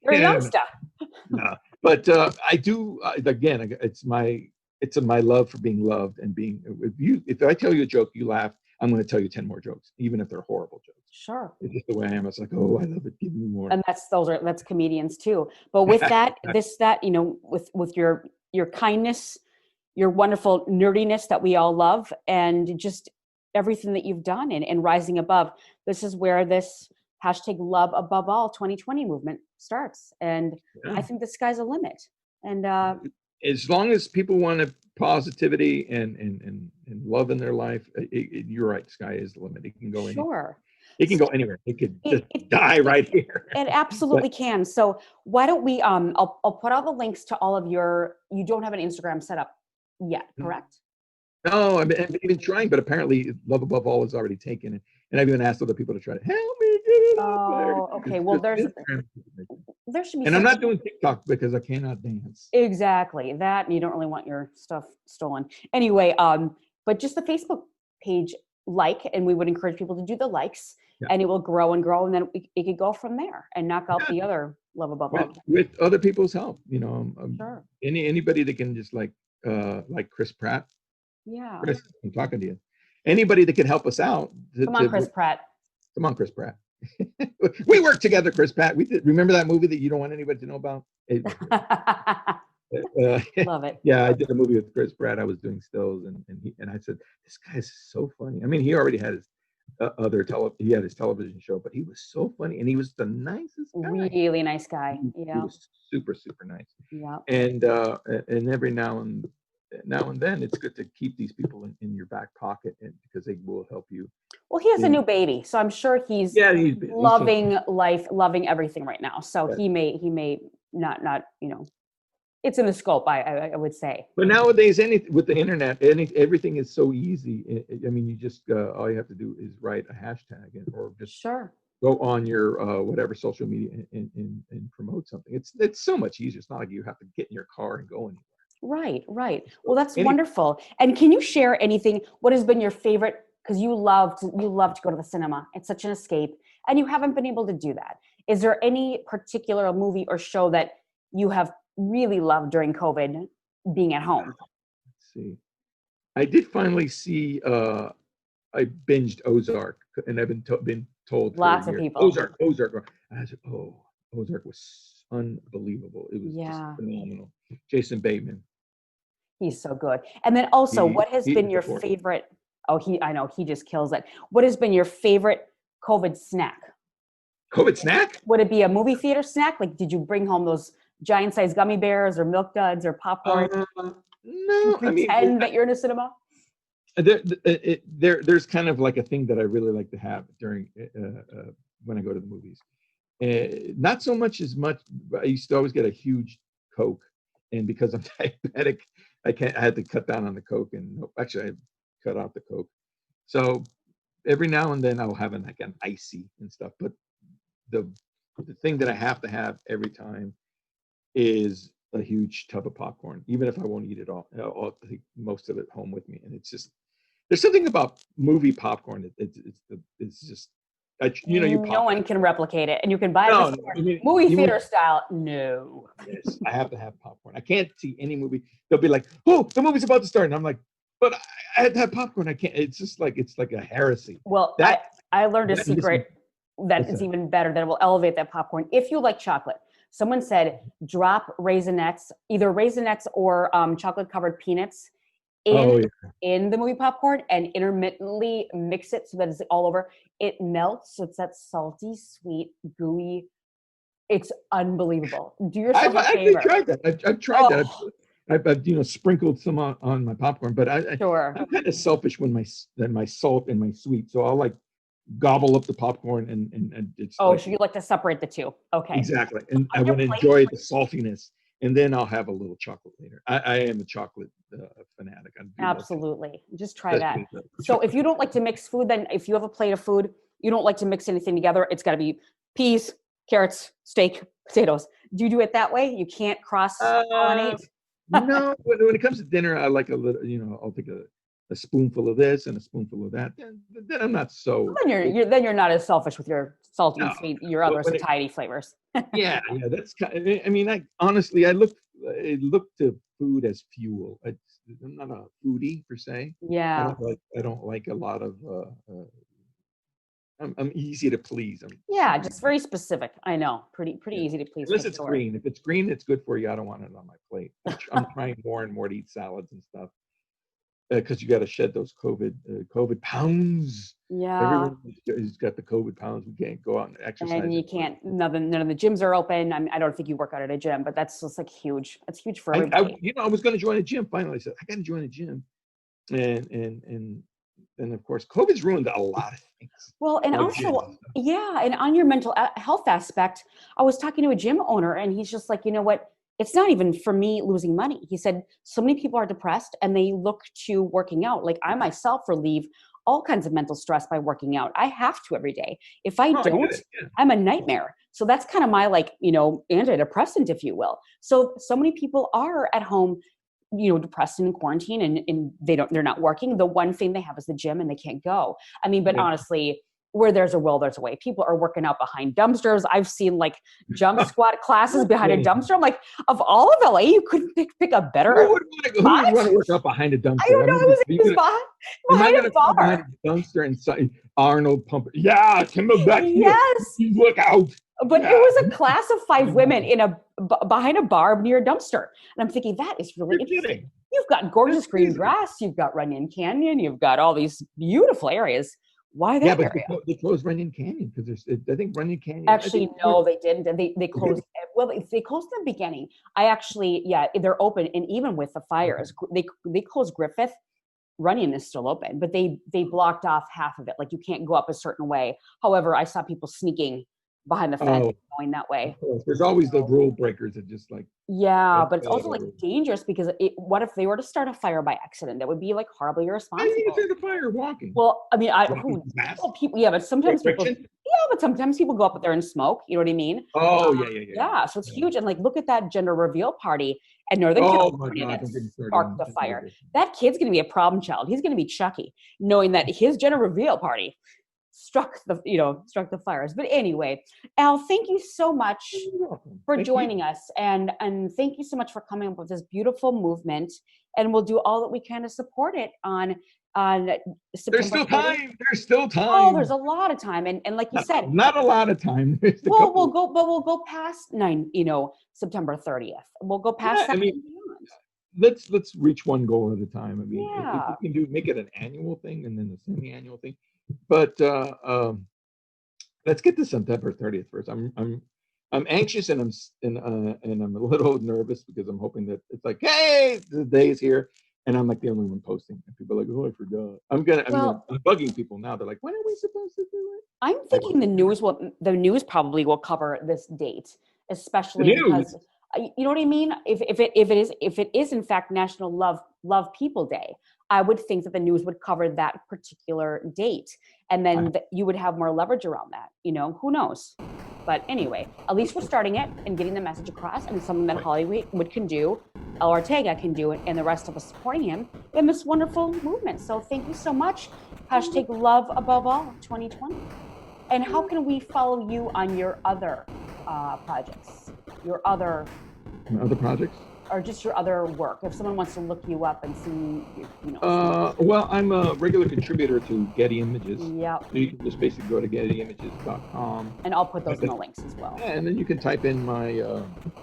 You're a youngster. No, but I do. Again, it's my love for being loved and being. If I tell you a joke, you laugh, I'm going to tell you 10 more jokes, even if they're horrible jokes. Sure. It's just the way I am. It's like, oh, I love it. Give me more. And that's comedians too. But with that, with your kindness, your wonderful nerdiness that we all love, and just everything that you've done and rising above, this is where this #love above all 2020 movement starts. And I think the sky's a limit. And as long as people want positivity and love in their life, you're right. Sky is the limit. It can go anywhere. Sure. It can go anywhere. It could die right here. It absolutely can. So why don't we? I'll put all the links to all of your. You don't have an Instagram set up yet, correct? No, I've been trying, but apparently Love Above All is already taken, and I've even asked other people to try to help me get it up there. Oh, okay. Well, there should be. And I'm not doing TikTok because I cannot dance. Exactly that, and you don't really want your stuff stolen anyway. But just the Facebook page, and we would encourage people to do the likes, and it will grow and grow, and then it could go from there and knock out the other Love Above All with other people's help. Sure. Anybody that can just like Chris Pratt. Yeah. Chris, I'm talking to you. Anybody that can help us out. Come on, Chris Pratt. Come on, Chris Pratt. We worked together, Chris Pratt. We did. Remember that movie that you don't want anybody to know about? Love it. Yeah, I did a movie with Chris Pratt. I was doing stills, and I said, this guy's so funny. I mean, he already had his he had his television show, but he was so funny, and he was the nicest guy. Really nice guy. He was super, super nice. Yeah. And every now and then it's good to keep these people in your back pocket, and because they will help you. Well, he has a new baby, so I'm sure he's loving life, loving everything right now. So he may not it's in the scope, I would say. But nowadays, with the internet, everything is so easy. I mean, you just all you have to do is write a hashtag or just go on your whatever social media and promote something. It's so much easier. It's not like you have to get in your car and go anywhere. Right. Well, that's wonderful. And can you share anything? What has been your favorite? Because you love to go to the cinema. It's such an escape, and you haven't been able to do that. Is there any particular movie or show that you have really loved during COVID, being at home? Let's see. I did finally see. I binged Ozark, and I've been told lots of people. Ozark. I said, Ozark was unbelievable. It was just phenomenal. Jason Bateman. He's so good. And then also, what has been your favorite? I know he just kills it. What has been your favorite COVID snack? COVID snack? Would it be a movie theater snack? Like, did you bring home those giant-sized gummy bears or milk duds or popcorn? No, pretend that you're in a cinema. There's kind of like a thing that I really like to have during when I go to the movies. Not so much as much. I used to always get a huge Coke, and because I'm diabetic, I had to cut down on the Coke, and actually I cut out the Coke. So every now and then I'll have an icy and stuff. But the thing that I have to have every time is a huge tub of popcorn, even if I won't eat it all. I'll take most of it home with me, and it's just there's something about movie popcorn. It's just you No one can replicate it, and you can buy it no, at the store. I mean, Movie theater style. No. yes, I have to have popcorn. I can't see any movie. They'll be like, "Oh, the movie's about to start," and I'm like, "But I had to have popcorn. I can't." It's like a heresy. Well, That I learned a that secret that what's is that? even better, that will elevate that popcorn. If you like chocolate, someone said drop raisinets, either raisinets or chocolate covered peanuts Oh in yeah. in the movie popcorn and intermittently mix it so that it's all over. It melts. So it's that salty, sweet, gooey. It's unbelievable. Do yourself I've a actually favor. tried that. I've tried that. Oh, I've sprinkled some on my popcorn, but sure. I'm kind of selfish when my salt and my sweet. So I'll like gobble up the popcorn and it's Oh, like so you like to separate the two. Okay. exactly. And I On your want to plate, enjoy the saltiness, and then I'll have a little chocolate later. I am a chocolate fanatic. I do love absolutely. Just try that. especially the So if you don't like to mix food, then if you have a plate of food, you don't like to mix anything together, it's got to be peas, carrots, steak, potatoes. Do you do it that way? You can't cross Uh, pollinate? no, when it comes to dinner, I like a little. I'll take a spoonful of this and a spoonful of that. Then I'm not so. Then you're not as selfish with your salty and No, sweet, your but other satiety flavors. yeah, that's kind of, I mean, honestly, I look to food as fuel. I'm not a foodie per se. Yeah. I don't like a lot of. I'm easy to please. Yeah, just very specific. I know. Pretty Yeah. easy to please. Unless for it's sure. green. If it's green, it's good for you. I don't want it on my plate. I'm trying more and more to eat salads and stuff because you got to shed those COVID pounds. Yeah. Everyone has got the COVID pounds. We can't go out and exercise. And you can't, none of the gyms are open. I don't think you work out at a gym, but that's just like huge. That's huge for everybody. I was going to join a gym. Finally, I said I got to join a gym, and of course, COVID's ruined a lot of things. Well, and like also, yeah, and on your mental health aspect, I was talking to a gym owner, and he's just like, you know what? It's not even for me losing money. He said so many people are depressed and they look to working out. Like I myself relieve all kinds of mental stress by working out. I have to every day. If I don't, yeah. I'm a nightmare. So that's kind of my antidepressant, if you will. So many people are at home, depressed and in quarantine and they're not working. The one thing they have is the gym and they can't go. I mean, but honestly, where there's a will, there's a way. People are working out behind dumpsters. I've seen like jump squat classes behind a dumpster. I'm like, of all of LA, you couldn't pick a better. Who would want to work out behind a dumpster? I don't know. It was in the spot behind a bar. Behind a dumpster and Arnold Pumper. Yeah, come back here. Yes. Look out. But it was a class of 5 women behind a bar near a dumpster. And I'm thinking, that is really interesting. You've got gorgeous green grass. You've got Runyon Canyon. You've got all these beautiful areas. Why that area? Yeah, but they closed Runyon Canyon because I think Runyon Canyon. Actually, no, they didn't. They closed. Well, they closed in the beginning. They're open, and even with the fires, they closed Griffith. Runyon is still open, but they blocked off half of it. Like you can't go up a certain way. However, I saw people sneaking behind the fence going that way. There's always the rule breakers that just like. Yeah, but it's also like dangerous because what if they were to start a fire by accident? That would be like horribly irresponsible. How do you start a fire walking? Well, I mean, but sometimes people go up there and smoke. You know what I mean? Oh, yeah. Yeah, so it's huge. And like, look at that gender reveal party at Northern California that sparked the fire. That kid's going to be a problem child. He's going to be Chucky, knowing that his gender reveal party struck the fires. But anyway, Al, thank you so much for joining us, and thank you so much for coming up with this beautiful movement. And we'll do all that we can to support it on September. There's still time. There's still time. Oh, there's a lot of time, and like you said, not a lot of time. Well, we'll go past September 30th. We'll go past that. I mean, let's reach one goal at a time. I mean, if we can make it an annual thing and then a semi-annual thing. But let's get to September 30th first. I'm anxious and I'm a little nervous because I'm hoping that it's like, hey, the day is here, and I'm like the only one posting. And people are like, oh, I forgot. I'm bugging people now. They're like, when are we supposed to do it? I'm thinking the news probably will cover this date, especially because you know what I mean. If it is in fact National Love People Day, I would think that the news would cover that particular date, and then you would have more leverage around that. Who knows? But anyway, at least we're starting it and getting the message across, and it's something that Hollywood can do, El Ortega can do it, and the rest of us supporting him in this wonderful movement. So thank you so much. Hashtag love above all 2020. And how can we follow you on your other projects, your other projects? Or just your other work? If someone wants to look you up and see, Well, I'm a regular contributor to Getty Images. Yeah. So you can just basically go to gettyimages.com. And I'll put those in the links as well. Yeah, and then you can type in my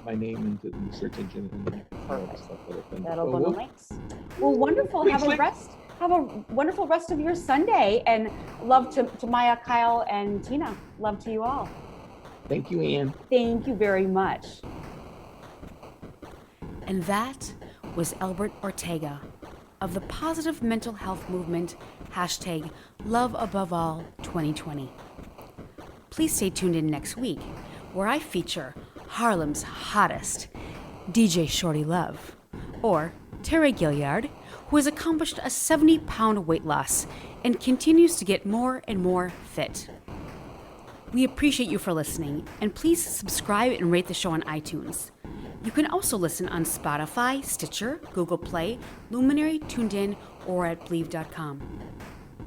name into the search engine, and then you can find Perfect. stuff that That'll go in the links. Well, wonderful. Have a wonderful rest of your Sunday, and love to Maya, Kyle, and Tina. Love to you all. Thank you, Anne. Thank you very much. And that was Albert Ortega of the positive mental health movement, hashtag Love Above All 2020. Please stay tuned in next week, where I feature Harlem's hottest, DJ Shorty Love, or Terry Gilliard, who has accomplished a 70-pound weight loss and continues to get more and more fit. We appreciate you for listening, and please subscribe and rate the show on iTunes. You can also listen on Spotify, Stitcher, Google Play, Luminary, TuneIn, or at Bleav.com.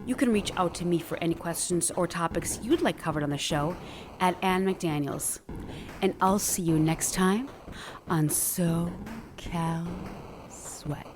You can reach out to me for any questions or topics you'd like covered on the show at Anne McDaniels. And I'll see you next time on SoCal Sweat.